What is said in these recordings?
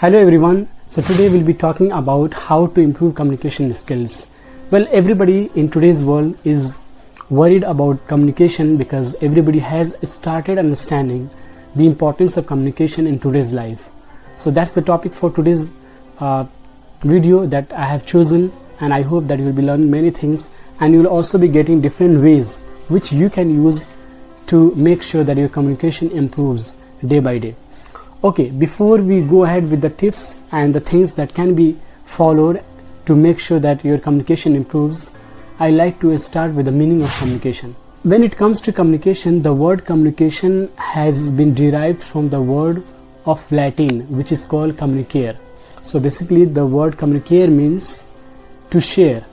Hello everyone. So today we'll be talking about how to improve communication skills. Well, everybody in today's world is worried about communication because everybody has started understanding the importance of communication in today's life. So that's the topic for today's video that I have chosen, and I hope that you will be learning many things and you will also be getting different ways which you can use to make sure that your communication improves day by day. Okay, before we go ahead with the tips and the things that can be followed to make sure that your communication improves, I like to start with the meaning of communication. When it comes to communication, the word communication has been derived from the word of Latin, which is called communicare. So basically the word communicare means to share.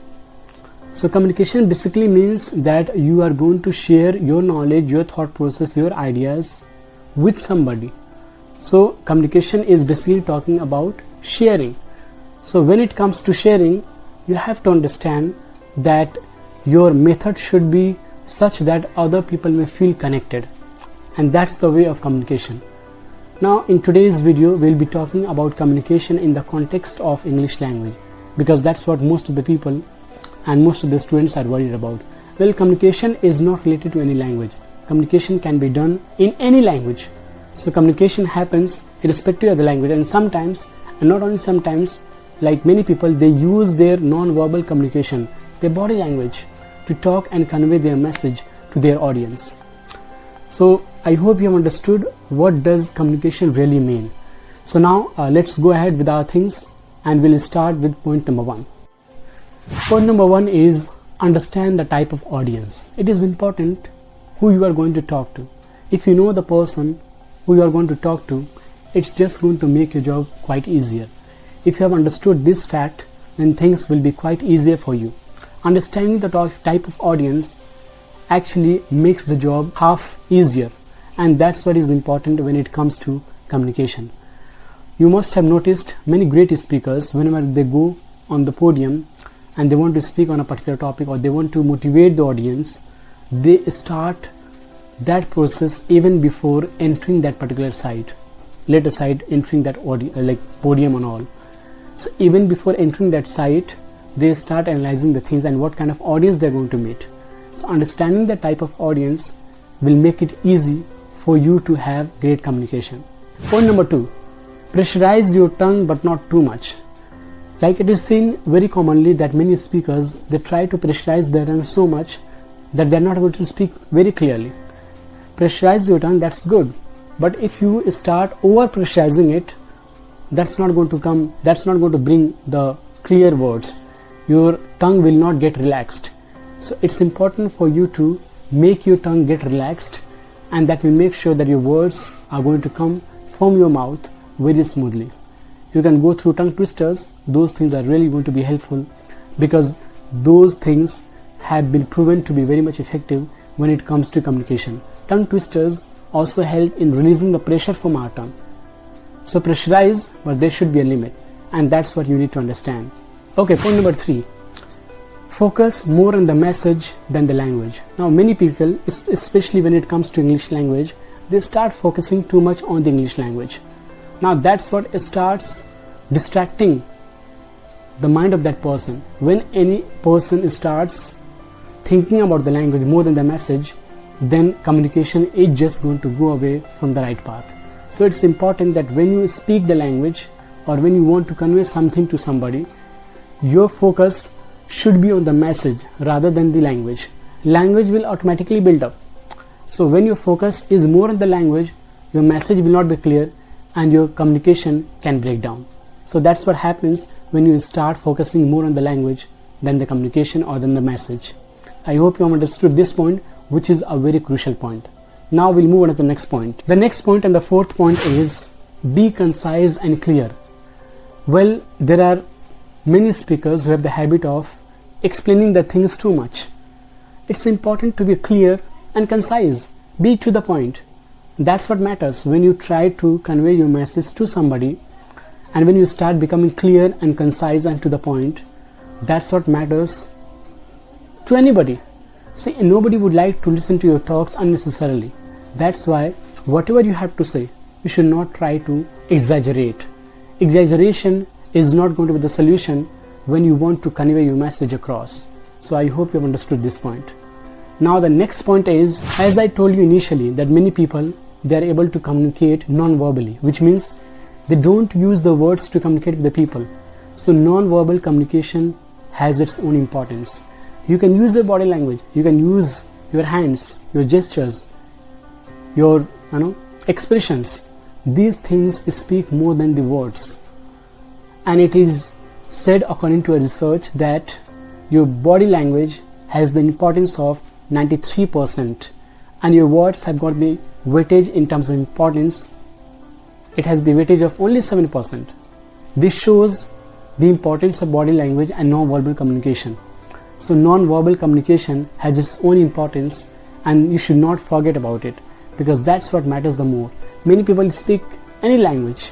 So communication basically means that you are going to share your knowledge, your thought process, your ideas with somebody. So communication is basically talking about sharing. So when it comes to sharing, you have to understand that your method should be such that other people may feel connected, and that's the way of communication. Now in today's video we'll be talking about communication in the context of English language, because that's what most of the people and most of the students are worried about. Well, communication is not related to any language. Communication can be done in any language. So communication happens irrespective of the language, and sometimes, and not only sometimes, like many people, they use their non-verbal communication, their body language, to talk and convey their message to their audience. So I hope you have understood what does communication really mean. So now let's go ahead with our things, and we'll start with point number one. Point number one is understand the type of audience. It is important who you are going to talk to. If you know the person who you are going to talk to, it's just going to make your job quite easier. If you have understood this fact, then things will be quite easier for you. Understanding the type of audience actually makes the job half easier, and that's what is important when it comes to communication. You must have noticed many great speakers, whenever they go on the podium and they want to speak on a particular topic or they want to motivate the audience, they start that process even before entering that particular site, let aside entering that podium and all. So even before entering that site, they start analyzing the things and what kind of audience they're going to meet. So understanding the type of audience will make it easy for you to have great communication. Point number two, pressurize your tongue but not too much. Like it is seen very commonly that many speakers, they try to pressurize their tongue so much that they're not able to speak very clearly. Pressurize your tongue, that's good, but if you start over pressurizing it, that's not going to bring the clear words. Your tongue will not get relaxed. So it's important for you to make your tongue get relaxed, and that will make sure that your words are going to come from your mouth very smoothly. You can go through tongue twisters. Those things are really going to be helpful, because those things have been proven to be very much effective when it comes to communication. Tongue twisters also help in releasing the pressure from our tongue. So pressurize, but there should be a limit, and that's what you need to understand. Okay, point number three, focus more on the message than the language. Now many people, especially when it comes to English language, they start focusing too much on the English language. Now that's what starts distracting the mind of that person. When any person starts thinking about the language more than the message, then communication is just going to go away from the right path. So it's important that when you speak the language or when you want to convey something to somebody, your focus should be on the message rather than the language. Language will automatically build up. So when your focus is more on the language, your message will not be clear and your communication can break down. So that's what happens when you start focusing more on the language than the communication or than the message. I hope you have understood this point, which is a very crucial point. Now we'll move on to the next point. The next point and the fourth point is be concise and clear. Well, there are many speakers who have the habit of explaining the things too much. It's important to be clear and concise. Be to the point. That's what matters when you try to convey your message to somebody, and when you start becoming clear and concise and to the point, that's what matters to anybody. See, nobody would like to listen to your talks unnecessarily. That's why whatever you have to say, you should not try to exaggerate. exaggeration is not going to be the solution when you want to convey your message across. So I hope you have understood this point. Now the next point is, as I told you initially, that many people, they are able to communicate non-verbally, which means they don't use the words to communicate with the people. So non-verbal communication has its own importance. You can use your body language, you can use your hands, your gestures, your expressions. These things speak more than the words. And it is said according to a research that your body language has the importance of 93% and your words have got the weightage in terms of importance. It has the weightage of only 7%. This shows the importance of body language and non-verbal communication. So non-verbal communication has its own importance and you should not forget about it, because that's what matters the more. Many people speak any language,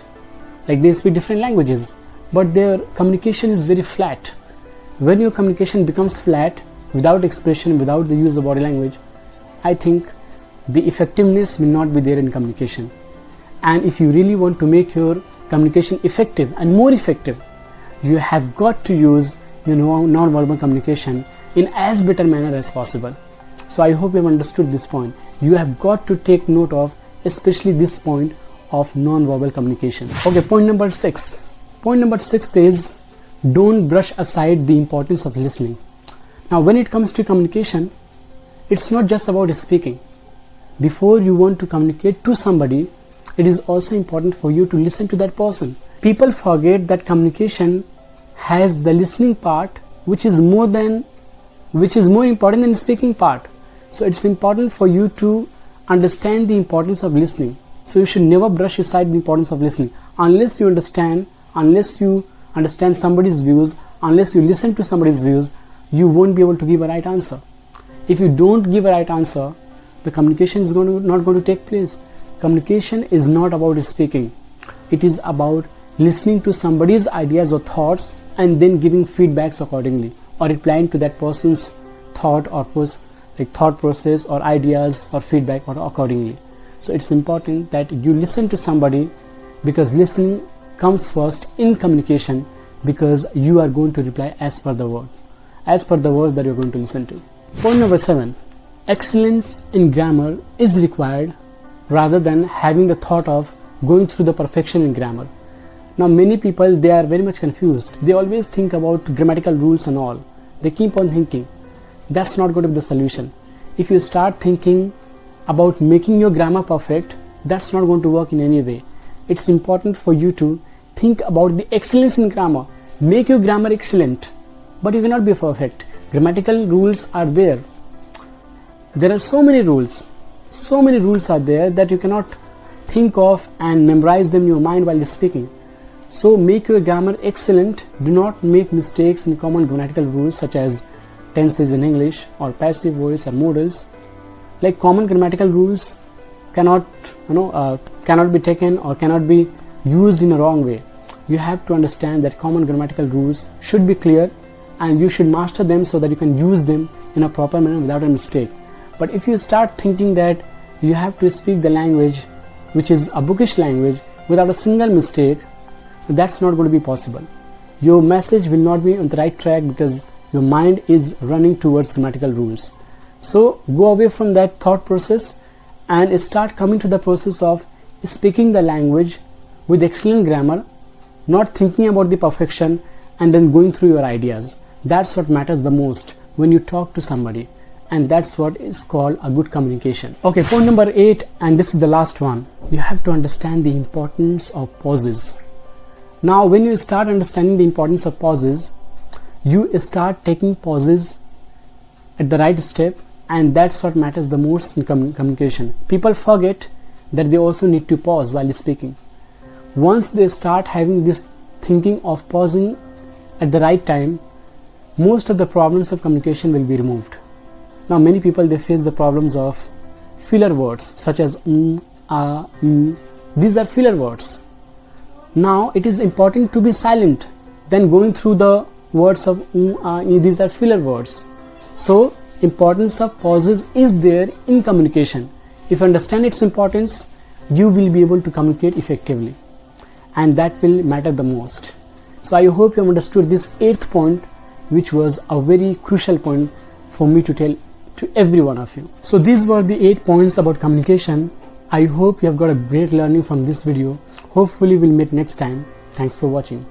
like they speak different languages, but their communication is very flat. When your communication becomes flat, without expression, without the use of body language, I think the effectiveness will not be there in communication. And if you really want to make your communication effective and more effective, you have got to use non-verbal communication in as better manner as possible. So I hope you have understood this point. You have got to take note of especially this point of non-verbal communication. Okay, point number 6. Point number 6 is, don't brush aside the importance of listening. Now when it comes to communication, it's not just about speaking. Before you want to communicate to somebody, it is also important for you to listen to that person. People forget that communication has the listening part, which is more important than the speaking part. So it's important for you to understand the importance of listening. So you should never brush aside the importance of listening. Unless you understand somebody's views, unless you listen to somebody's views, you won't be able to give a right answer. If you don't give a right answer, the communication is not going to take place. Communication is not about speaking. It is about listening to somebody's ideas or thoughts and then giving feedbacks accordingly, or replying to that person's thought or thought process or ideas or feedback or accordingly. So it's important that you listen to somebody, because listening comes first in communication, because you are going to reply as per the words that you're going to listen to. Point number 7. Excellence in grammar is required rather than having the thought of going through the perfection in grammar. Now many people, they are very much confused. They always think about grammatical rules and all. They keep on thinking. That's not going to be the solution. If you start thinking about making your grammar perfect, that's not going to work in any way. It's important for you to think about the excellence in grammar. Make your grammar excellent, but you cannot be perfect. Grammatical rules are there. There are so many rules are there that you cannot think of and memorize them in your mind while speaking. So make your grammar excellent. Do not make mistakes in common grammatical rules such as tenses in English or passive voice or modals. Like common grammatical rules cannot be taken or cannot be used in a wrong way. You have to understand that common grammatical rules should be clear and you should master them so that you can use them in a proper manner without a mistake. But if you start thinking that you have to speak the language which is a bookish language without a single mistake, that's not going to be possible. Your message will not be on the right track because your mind is running towards grammatical rules. So go away from that thought process and start coming to the process of speaking the language with excellent grammar, not thinking about the perfection and then going through your ideas. That's what matters the most when you talk to somebody, and that's what is called a good communication. Okay, point number 8, and this is the last one. You have to understand the importance of pauses. Now when you start understanding the importance of pauses, you start taking pauses at the right step, and that's what matters the most in communication. People forget that they also need to pause while speaking. Once they start having this thinking of pausing at the right time, most of the problems of communication will be removed. Now many people, they face the problems of filler words such as these are filler words. Now it is important to be silent than going through the words of these are filler words. So importance of pauses is there in communication. If you understand its importance, you will be able to communicate effectively. and that will matter the most. So I hope you have understood this 8th point, which was a very crucial point for me to tell to every one of you. So these were the 8 points about communication. I hope you have got a great learning from this video. Hopefully we'll meet next time. Thanks for watching.